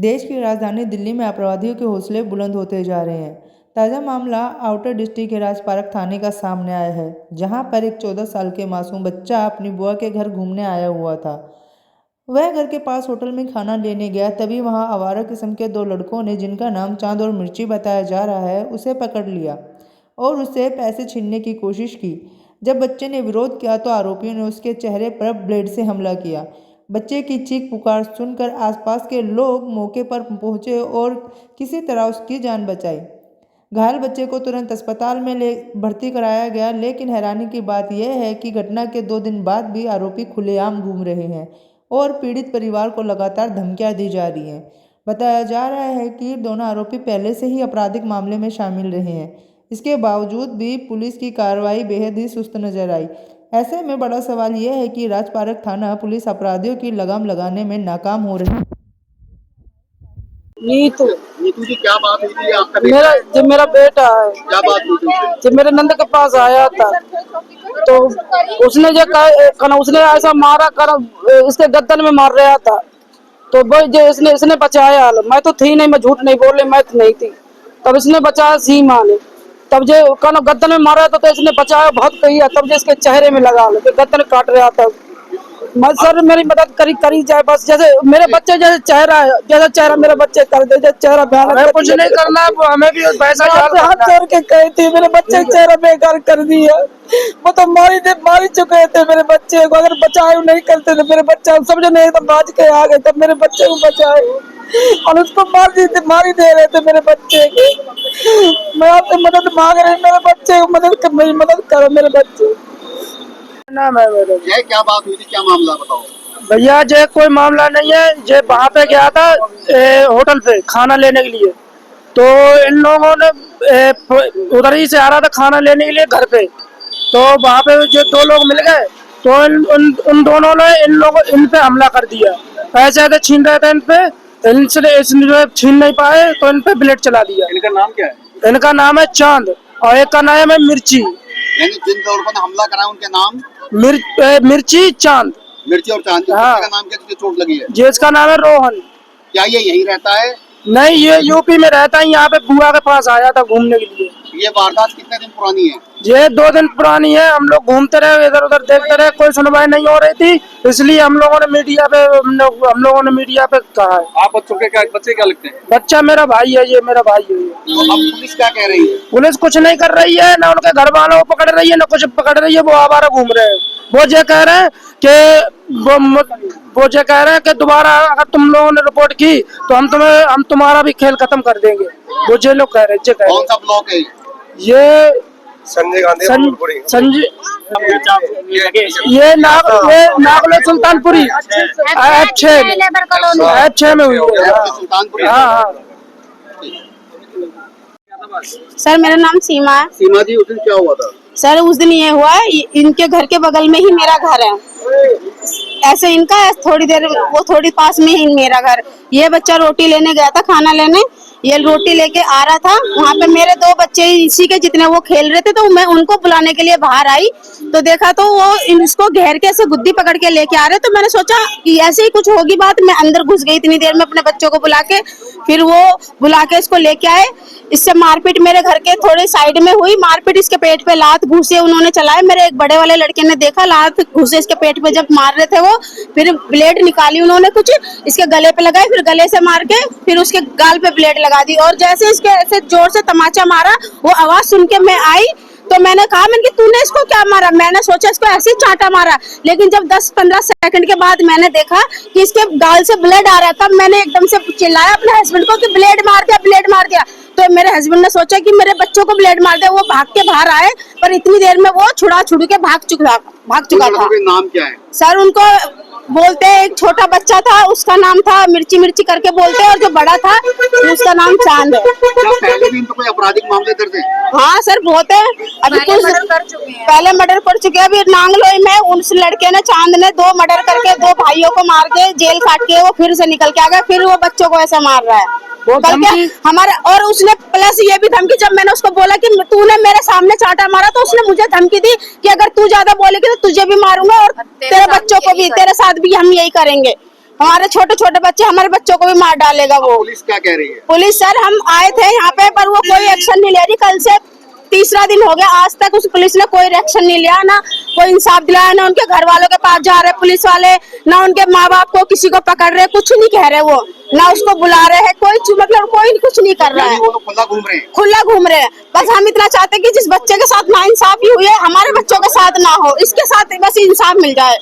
देश की राजधानी दिल्ली में अपराधियों के हौसले बुलंद होते जा रहे हैं। ताज़ा मामला आउटर डिस्ट्रिक्ट के राजपारक थाने का सामने आया है, जहां पर एक 14 साल के मासूम बच्चा अपनी बुआ के घर घूमने आया हुआ था। वह घर के पास होटल में खाना लेने गया, तभी वहां आवारा किस्म के दो लड़कों ने, जिनका नाम चांद और मिर्ची बताया जा रहा है, उसे पकड़ लिया और उससे पैसे छीनने की कोशिश की। जब बच्चे ने विरोध किया तो आरोपियों ने उसके चेहरे पर ब्लेड से हमला किया। बच्चे की चीख पुकार सुनकर आसपास के लोग मौके पर पहुंचे और किसी तरह उसकी जान बचाई। घायल बच्चे को तुरंत अस्पताल में भर्ती कराया गया, लेकिन हैरानी की बात यह है कि घटना के 2 दिन बाद भी आरोपी खुलेआम घूम रहे हैं और पीड़ित परिवार को लगातार धमकियां दी जा रही हैं। बताया जा रहा है कि दोनों आरोपी पहले से ही आपराधिक मामले में शामिल रहे हैं। इसके बावजूद भी पुलिस की कार्रवाई बेहद ही सुस्त नजर आई। ऐसे में बड़ा सवाल यह है कि राजपारक थाना पुलिस अपराधियों की लगाम लगाने में नाकाम हो रही है। नीतू नीतू जी, क्या बात हुई थी? आपका मेरा बेटा है। क्या बात हुई थी उससे? जब मेरे नंद के पास आया था तो उसने उसने ऐसा मारा कर इसके गर्दन में मार रहा था, तो वो जो इसने बचाया। मैं तो थी नहीं, मैं झूठ नहीं बोल रही, मैं तो नहीं थी। तब इसने बचाया सीमा ने, तब जो गर्दन में मारा था तो इसने बचाया बहुत कही, तब जो इसके चेहरे में लगा गर्दन काट रहा था। मैं सर मेरी मदद करी जाए बस। जैसे मेरे बच्चे जैसा चेहरा मेरे बच्चे कर दे, जैसे चेहरा भयानक। कुछ नहीं करना है, हमें भी पैसा हाथ जोड़ के कही थी, मेरे बच्चे चेहरा बेकार कर दिया। वो तो मारी चुके थे मेरे बच्चे को। अगर बचाए नहीं करते तो मेरे बच्चा समझे नहीं तो भाज के आ गए, तब मेरे बच्चे को बचाए और उसको मारी दे रहे थे मेरे बच्चे की। मैं आपसे मदद मांग रही, मेरे बच्चे को मेरी मदद करो, मेरे बच्चे। नाम है मेरा। ये क्या बात हुई थी? क्या मामला बताओ भैया। जे कोई मामला नहीं है, जे वहाँ पे गया था होटल पे खाना लेने के लिए, तो इन लोगों ने उधर ही से आ रहा था खाना लेने के लिए घर पे, तो वहाँ पे जो 2 लोग मिल गए तो उन दोनों ने इन पे हमला कर दिया। पैसे थे छीन रहे थे इन पे, इसने जो छीन नहीं पाए तो इन पे ब्लेड चला दिया। इनका नाम क्या है? इनका नाम है चांद और एक का नाम है मिर्ची। यानी जिन लड़कों ने हमला करा उनके नाम मिर्ची चांद। मिर्ची और चांद। हाँ। का नाम क्या जिसकी चोट लगी है? जिसका नाम है रोहन। क्या ये यही रहता है? नहीं, ये यूपी में रहता है। यहाँ पे बुआ के पास आया था घूमने के लिए। ये वारदात कितने दिन पुरानी है? ये 2 दिन पुरानी है। हम लोग घूमते रहे, इधर उधर देखते रहे, कोई सुनवाई नहीं हो रही थी, इसलिए हम लोगों ने मीडिया पे कहा है। आप बच्चे क्या लगते हैं? बच्चा मेरा भाई है, ये मेरा भाई है। तो अब पुलिस क्या कह रही है? पुलिस कुछ नहीं कर रही है, ना उनके घर वालों को पकड़ रही है, ना कुछ पकड़ रही है। वो आवारा घूम रहे हैं। वो ये कह रहे हैं कि दोबारा अगर तुम लोगों ने रिपोर्ट की तो हम तुम्हारा भी खेल खत्म कर देंगे। वो ये लोग कह रहे हैं। कौन सा ब्लॉक है ये? संजय गांधी ये नागलो सुल्तानपुरी F6 में हुई है। सुल्तानपुर। हाँ। सर मेरा नाम सीमा है। सीमा जी, उस दिन क्या हुआ था? सर उस दिन ये हुआ, इनके घर के बगल में ही मेरा घर है। ऐसे इनका थोड़ी देर वो थोड़ी पास में ही मेरा घर। ये बच्चा रोटी लेने गया था, खाना लेने। ये रोटी लेके आ रहा था, वहाँ पे मेरे 2 बच्चे इसी के जितने वो खेल रहे थे, तो मैं उनको बुलाने के लिए बाहर आई तो देखा तो वो इसको घेर के ऐसे गुद्दी पकड़ के लेके आ रहे। तो मैंने सोचा कि ऐसे ही कुछ होगी बात। मैं अंदर घुस गई इतनी देर में अपने बच्चों को बुला के, फिर वो बुला के इसको लेके आए। इससे मारपीट मेरे घर के थोड़े साइड में हुई। मारपीट इसके पेट पे लात घूसे उन्होंने चलाए। मेरे एक बड़े वाले लड़के ने देखा लात घूसे इसके पेट पे जब मार रहे थे वो, फिर ब्लेड निकाली उन्होंने, कुछ इसके गले पे लगाई, फिर गले से मार के फिर उसके गाल पे ब्लेड लगा दी। और जैसे इसके ऐसे जोर से तमाचा मारा, वो आवाज सुन के मैं आई तो मैंने कहा कि तूने इसको क्या मारा? मैंने सोचा इसको ऐसे ही चाटा मारा, लेकिन जब 10-15 सेकंड के बाद मैंने देखा कि इसके गाल से ब्लड आ रहा था, मैंने एकदम से चिल्लाया अपने हस्बैंड को कि ब्लेड मार दिया, ब्लेड मार दिया। तो मेरे हस्बैंड ने सोचा कि मेरे बच्चों को ब्लेड मार दिया। वो भाग के बाहर आए, पर इतनी देर में वो छुड़ा के भाग चुका था। नाम क्या है? सर उनको बोलते हैं, एक छोटा बच्चा था उसका नाम था मिर्ची करके बोलते हैं, और जो बड़ा था उसका नाम चांद है। क्या पहले भी इनको कोई आपराधिक मामले दर्ज है? हाँ सर बहुत है। अभी कुछ पहले मर्डर कर चुके हैं। अभी नांगलोई में उस लड़के ने, चांद ने 2 मर्डर करके 2 भाइयों को मार के जेल काट के वो फिर से निकल के आ गया। फिर वो बच्चों को ऐसा मार रहा है करके हमारे। और उसने प्लस ये भी धमकी, जब मैंने उसको बोला कि तूने मेरे सामने चाटा मारा, तो उसने मुझे धमकी दी कि अगर तू ज्यादा बोलेगी तो तुझे भी मारूंगा और तेरे बच्चों को भी, तेरे साथ भी हम यही करेंगे। हमारे छोटे छोटे बच्चे, हमारे बच्चों को भी मार डालेगा वो। पुलिस क्या कह रही है? पुलिस सर, हम आए थे यहाँ पे पर वो कोई एक्शन नहीं ले रही। कल से तीसरा दिन हो गया, आज तक उस पुलिस ने कोई एक्शन नहीं लिया, ना कोई इंसाफ दिलाया, ना उनके घर वालों के पास जा रहे पुलिस वाले, ना उनके माँ बाप को किसी को पकड़ रहे, कुछ नहीं कह रहे वो, ना उसको बुला रहे हैं, कोई मतलब कोई कुछ नहीं कर रहा है। वो लोग खुला घूम रहे हैं। खुला घूम रहे हैं। बस हम इतना चाहते हैं कि जिस बच्चे के साथ नाइंसाफी हुई है, हमारे बच्चों के साथ ना हो, इसके साथ बस इंसाफ मिल जाए।